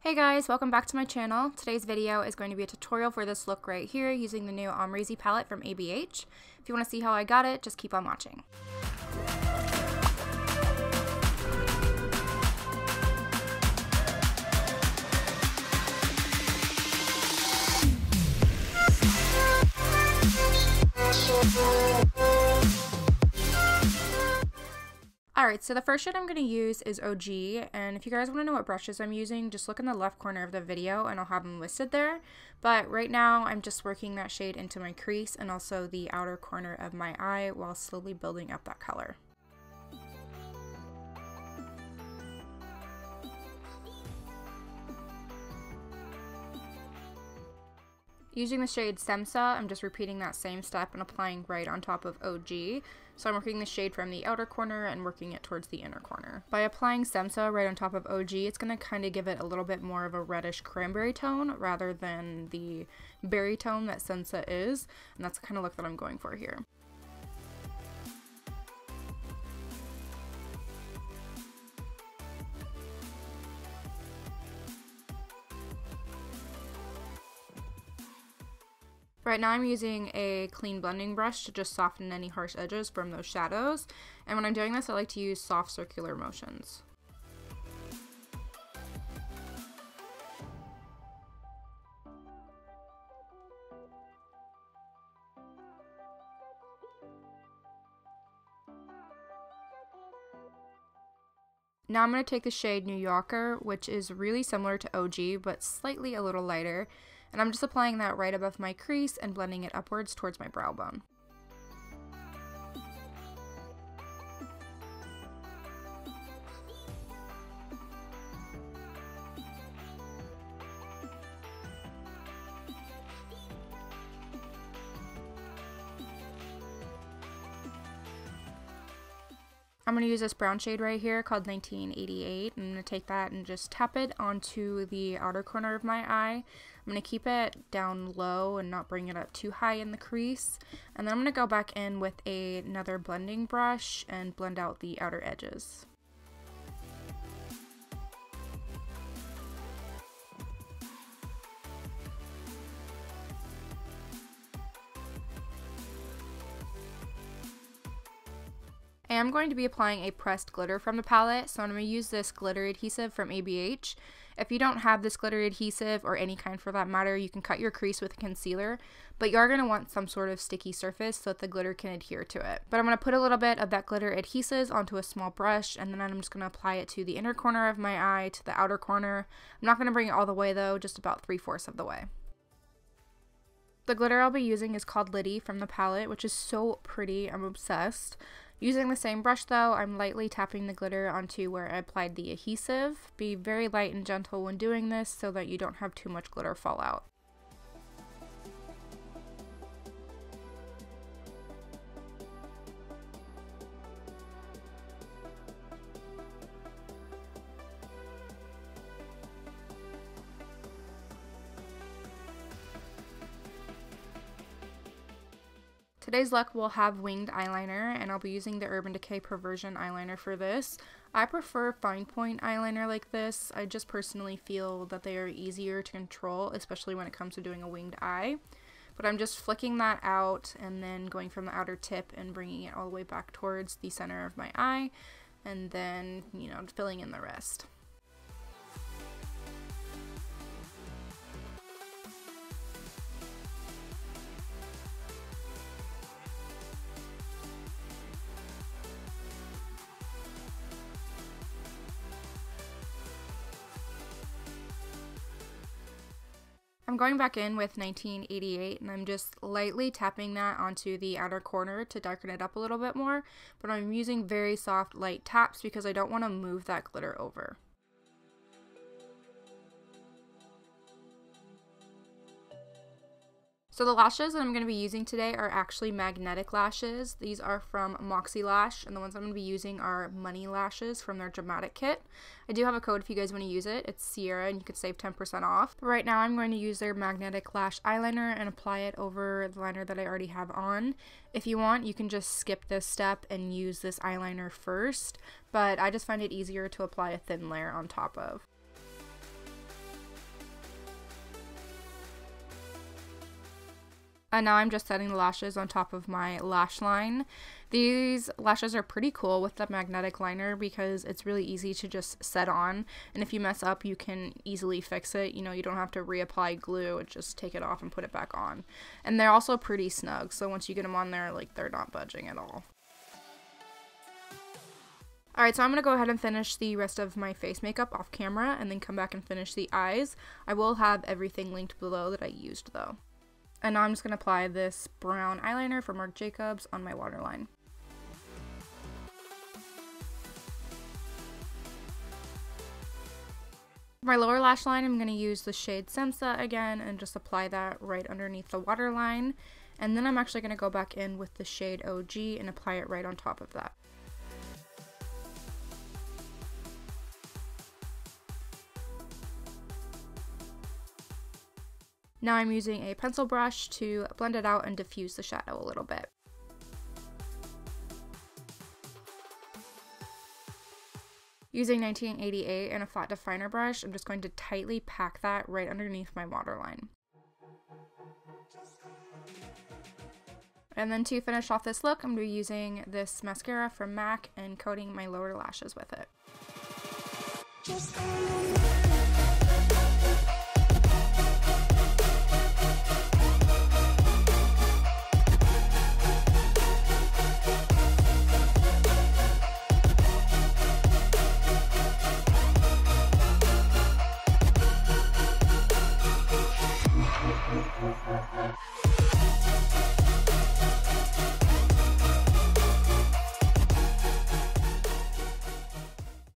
Hey guys, welcome back to my channel. Today's video is going to be a tutorial for this look right here using the new Amrezy palette from ABH. If you want to see how I got it, just keep on watching. Alright, so the first shade I'm going to use is OG, and if you guys want to know what brushes I'm using, just look in the left corner of the video and I'll have them listed there. But right now I'm just working that shade into my crease and also the outer corner of my eye while slowly building up that color. Using the shade Semsa, I'm just repeating that same step and applying right on top of OG. So I'm working the shade from the outer corner and working it towards the inner corner. By applying Semsa right on top of OG, it's going to kind of give it a little bit more of a reddish cranberry tone rather than the berry tone that Semsa is. And that's the kind of look that I'm going for here. Right now I'm using a clean blending brush to just soften any harsh edges from those shadows, and when I'm doing this I like to use soft circular motions. Now I'm going to take the shade New Yorker, which is really similar to OG but slightly a little lighter. And I'm just applying that right above my crease and blending it upwards towards my brow bone. I'm going to use this brown shade right here called 1988. I'm going to take that and just tap it onto the outer corner of my eye. I'm going to keep it down low and not bring it up too high in the crease. And then I'm going to go back in with another blending brush and blend out the outer edges. I am going to be applying a pressed glitter from the palette, so I'm going to use this glitter adhesive from ABH. If you don't have this glitter adhesive, or any kind for that matter, you can cut your crease with a concealer, but you are going to want some sort of sticky surface so that the glitter can adhere to it. But I'm going to put a little bit of that glitter adhesive onto a small brush, and then I'm just going to apply it to the inner corner of my eye, to the outer corner. I'm not going to bring it all the way though, just about 3/4 of the way. The glitter I'll be using is called Liddy from the palette, which is so pretty. I'm obsessed. Using the same brush though, I'm lightly tapping the glitter onto where I applied the adhesive. Be very light and gentle when doing this so that you don't have too much glitter fall out. Today's look will have winged eyeliner, and I'll be using the Urban Decay Perversion eyeliner for this. I prefer fine point eyeliner like this. I just personally feel that they are easier to control, especially when it comes to doing a winged eye. But I'm just flicking that out and then going from the outer tip and bringing it all the way back towards the center of my eye, and then, filling in the rest. I'm going back in with 1988 and I'm just lightly tapping that onto the outer corner to darken it up a little bit more, but I'm using very soft light taps because I don't want to move that glitter over. So the lashes that I'm going to be using today are actually magnetic lashes. These are from Moxie Lash, and the ones I'm going to be using are Money Lashes from their Dramatic Kit. I do have a code if you guys want to use it. It's Sierra, and you could save 10% off. But right now I'm going to use their Magnetic Lash Eyeliner and apply it over the liner that I already have on. If you want, you can just skip this step and use this eyeliner first, but I just find it easier to apply a thin layer on top of. And now I'm just setting the lashes on top of my lash line. These lashes are pretty cool with the magnetic liner because it's really easy to just set on. And if you mess up, you can easily fix it. You know, you don't have to reapply glue, just take it off and put it back on. And they're also pretty snug, so once you get them on there, like, they're not budging at all. Alright, so I'm going to go ahead and finish the rest of my face makeup off camera and then come back and finish the eyes. I will have everything linked below that I used though. And now I'm just going to apply this brown eyeliner from Marc Jacobs on my waterline. For my lower lash line, I'm going to use the shade Sensa again and just apply that right underneath the waterline. And then I'm actually going to go back in with the shade OG and apply it right on top of that. Now I'm using a pencil brush to blend it out and diffuse the shadow a little bit. Using 1988 and a flat definer brush, I'm just going to tightly pack that right underneath my waterline. And then to finish off this look, I'm going to be using this mascara from MAC and coating my lower lashes with it.